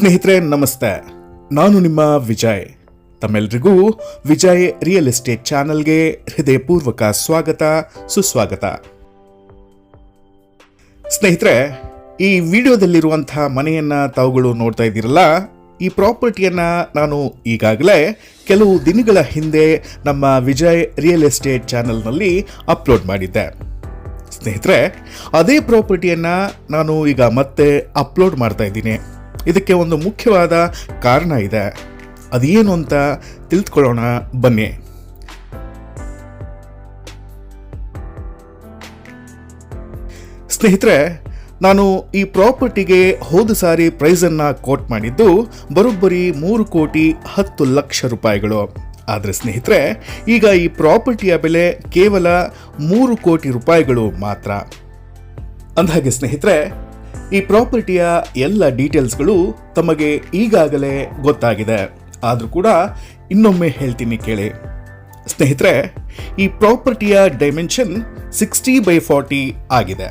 ಸ್ನೇಹಿತರೆ ನಮಸ್ತೆ, ನಾನು ನಿಮ್ಮ ವಿಜಯ್. ತಮ್ಮೆಲ್ಲರಿಗೂ ವಿಜಯ್ ರಿಯಲ್ ಎಸ್ಟೇಟ್ ಚಾನಲ್ಗೆ ಹೃದಯಪೂರ್ವಕ ಸ್ವಾಗತ ಸುಸ್ವಾಗತ. ಸ್ನೇಹಿತರೆ, ಈ ವಿಡಿಯೋದಲ್ಲಿರುವಂತಹ ಮನೆಯನ್ನ ತಾವುಗಳು ನೋಡ್ತಾ ಇದ್ದೀರಲ್ಲ, ಈ ಪ್ರಾಪರ್ಟಿಯನ್ನ ನಾನು ಈಗಾಗಲೇ ಕೆಲವು ದಿನಗಳ ಹಿಂದೆ ನಮ್ಮ ವಿಜಯ್ ರಿಯಲ್ ಎಸ್ಟೇಟ್ ಚಾನಲ್ನಲ್ಲಿ ಅಪ್ಲೋಡ್ ಮಾಡಿದ್ದೆ. ಸ್ನೇಹಿತರೆ, ಅದೇ ಪ್ರಾಪರ್ಟಿಯನ್ನ ನಾನು ಈಗ ಮತ್ತೆ ಅಪ್ಲೋಡ್ ಮಾಡ್ತಾ ಇದ್ದೀನಿ. ಇದಕ್ಕೆ ಒಂದು ಮುಖ್ಯವಾದ ಕಾರಣ ಇದೆ. ಅದೇನು ಅಂತ ತಿಳಿದುಕೊಳ್ಳೋಣ ಬನ್ನಿ. ಸ್ನೇಹಿತರೆ, ನಾನು ಈ ಪ್ರಾಪರ್ಟಿಗೆ ಹೋದ ಸಾರಿ ಪ್ರೈಸನ್ನು ಕೋಟ್ ಮಾಡಿದ್ದು ಬರೋಬ್ಬರಿ 3,10,00,000 ರೂಪಾಯಿಗಳು. ಆದರೆ ಸ್ನೇಹಿತರೆ, ಈಗ ಈ ಪ್ರಾಪರ್ಟಿಯ ಬೆಲೆ ಕೇವಲ 3 ಕೋಟಿ ರೂಪಾಯಿಗಳು ಮಾತ್ರ. ಅಂದಹಾಗೆ ಸ್ನೇಹಿತರೆ, ಈ ಪ್ರಾಪರ್ಟಿಯ ಎಲ್ಲ ಡೀಟೇಲ್ಸ್ಗಳು ತಮಗೆ ಈಗಾಗಲೇ ಗೊತ್ತಾಗಿದೆ. ಆದರೂ ಕೂಡ ಇನ್ನೊಮ್ಮೆ ಹೇಳ್ತೀನಿ ಕೇಳಿ. ಸ್ನೇಹಿತರೆ, ಈ ಪ್ರಾಪರ್ಟಿಯ ಡೈಮೆನ್ಷನ್ 60x40 ಆಗಿದೆ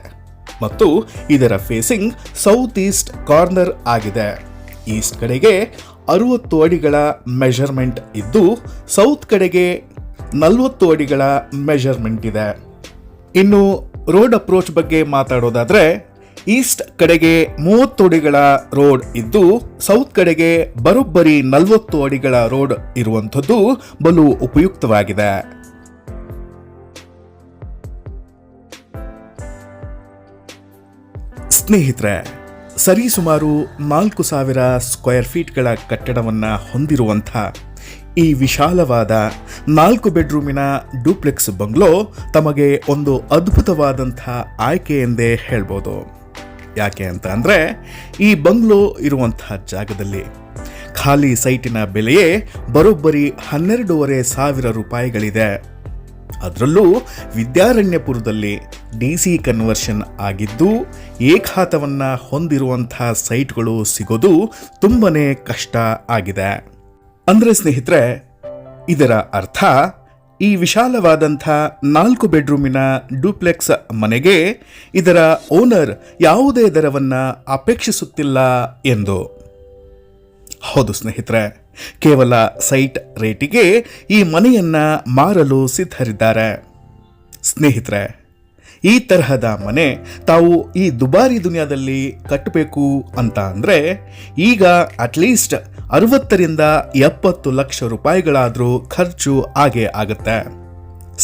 ಮತ್ತು ಇದರ ಫೇಸಿಂಗ್ ಸೌತ್ ಈಸ್ಟ್ ಕಾರ್ನರ್ ಆಗಿದೆ. ಈಸ್ಟ್ ಕಡೆಗೆ 60 ಅಡಿಗಳ ಮೆಜರ್ಮೆಂಟ್ ಇದ್ದು ಸೌತ್ ಕಡೆಗೆ 40 ಅಡಿಗಳ ಮೆಜರ್ಮೆಂಟ್ ಇದೆ. ಇನ್ನು ರೋಡ್ ಅಪ್ರೋಚ್ ಬಗ್ಗೆ ಮಾತಾಡೋದಾದ್ರೆ, ಈಸ್ಟ್ ಕಡೆಗೆ 30 ಅಡಿಗಳ ರೋಡ್ ಇದ್ದು ಸೌತ್ ಕಡೆಗೆ ಬರೋಬ್ಬರಿ 40 ಅಡಿಗಳ ರೋಡ್ ಇರುವಂಥದ್ದು ಬಲು ಉಪಯುಕ್ತವಾಗಿದೆ. ಸ್ನೇಹಿತರೆ, ಸರಿಸುಮಾರು 4,000 ಸ್ಕ್ವೇರ್ ಫೀಟ್ಗಳ ಕಟ್ಟಡವನ್ನು ಹೊಂದಿರುವಂಥ ಈ ವಿಶಾಲವಾದ 4 ಬೆಡ್ರೂಮಿನ ಡೂಪ್ಲೆಕ್ಸ್ ಬಂಗ್ಲೋ ತಮಗೆ ಒಂದು ಅದ್ಭುತವಾದಂಥ ಆಯ್ಕೆ ಎಂದೇ ಹೇಳ್ಬೋದು. ಯಾಕೆ ಅಂತ ಅಂದರೆ, ಈ ಬಂಗ್ಲೋ ಇರುವಂತಹ ಜಾಗದಲ್ಲಿ ಖಾಲಿ ಸೈಟಿನ ಬೆಲೆಯೇ ಬರೋಬ್ಬರಿ 12,500 ರೂಪಾಯಿಗಳಿದೆ. ಅದರಲ್ಲೂ ವಿದ್ಯಾರಣ್ಯಪುರದಲ್ಲಿ DC ಕನ್ವರ್ಷನ್ ಆಗಿದ್ದು ಏಕಾತವನ್ನು ಹೊಂದಿರುವಂತಹ ಸೈಟ್ಗಳು ಸಿಗೋದು ತುಂಬನೇ ಕಷ್ಟ ಆಗಿದೆ. ಅಂದರೆ ಸ್ನೇಹಿತರೆ, ಇದರ ಅರ್ಥ ಈ ವಿಶಾಲವಾದಂಥ 4 ಬೆಡ್ರೂಮಿನ ಡೂಪ್ಲೆಕ್ಸ್ ಮನೆಗೆ ಇದರ ಓನರ್ ಯಾವುದೇ ದರವನ್ನು ಅಪೇಕ್ಷಿಸುತ್ತಿಲ್ಲ ಎಂದು. ಹೌದು ಸ್ನೇಹಿತರೆ, ಕೇವಲ ಸೈಟ್ ರೇಟಿಗೆ ಈ ಮನೆಯನ್ನು ಮಾರಲು ಸಿದ್ಧರಿದ್ದಾರೆ. ಸ್ನೇಹಿತರೆ, ಈ ತರಹದ ಮನೆ ತಾವು ಈ ದುಬಾರಿ ದುನಿಯಾದಲ್ಲಿ ಕಟ್ಟಬೇಕು ಅಂತ ಅಂದರೆ ಈಗ ಅಟ್ಲೀಸ್ಟ್ 60ರಿಂದ 70 ಲಕ್ಷ ರೂಪಾಯಿಗಳಾದರೂ ಖರ್ಚು ಆಗೇ ಆಗುತ್ತೆ.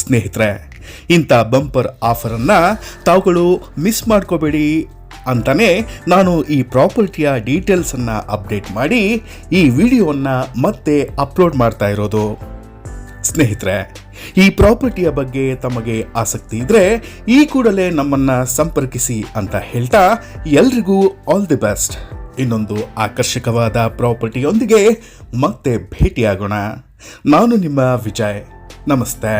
ಸ್ನೇಹಿತರೆ, ಇಂಥ ಬಂಪರ್ ಆಫರನ್ನು ತಾವುಗಳು ಮಿಸ್ ಮಾಡ್ಕೋಬೇಡಿ ಅಂತಾನೆ ನಾನು ಈ ಪ್ರಾಪರ್ಟಿಯ ಡೀಟೇಲ್ಸನ್ನು ಅಪ್ಡೇಟ್ ಮಾಡಿ ಈ ವಿಡಿಯೋವನ್ನು ಮತ್ತೆ ಅಪ್ಲೋಡ್ ಮಾಡ್ತಾ ಇರೋದು. ಸ್ನೇಹಿತರೆ, ಈ ಪ್ರಾಪರ್ಟಿಯ ಬಗ್ಗೆ ತಮಗೆ ಆಸಕ್ತಿ ಇದ್ರೆ ಈ ಕೂಡಲೇ ನಮ್ಮನ್ನು ಸಂಪರ್ಕಿಸಿ ಅಂತ ಹೇಳ್ತಾ ಎಲ್ರಿಗೂ ಆಲ್ ದಿ ಬೆಸ್ಟ್. ಇನ್ನೊಂದು ಆಕರ್ಷಕವಾದ ಪ್ರಾಪರ್ಟಿಯೊಂದಿಗೆ ಮತ್ತೆ ಭೇಟಿಯಾಗೋಣ. ನಾನು ನಿಮ್ಮ ವಿಜಯ್. ನಮಸ್ತೆ.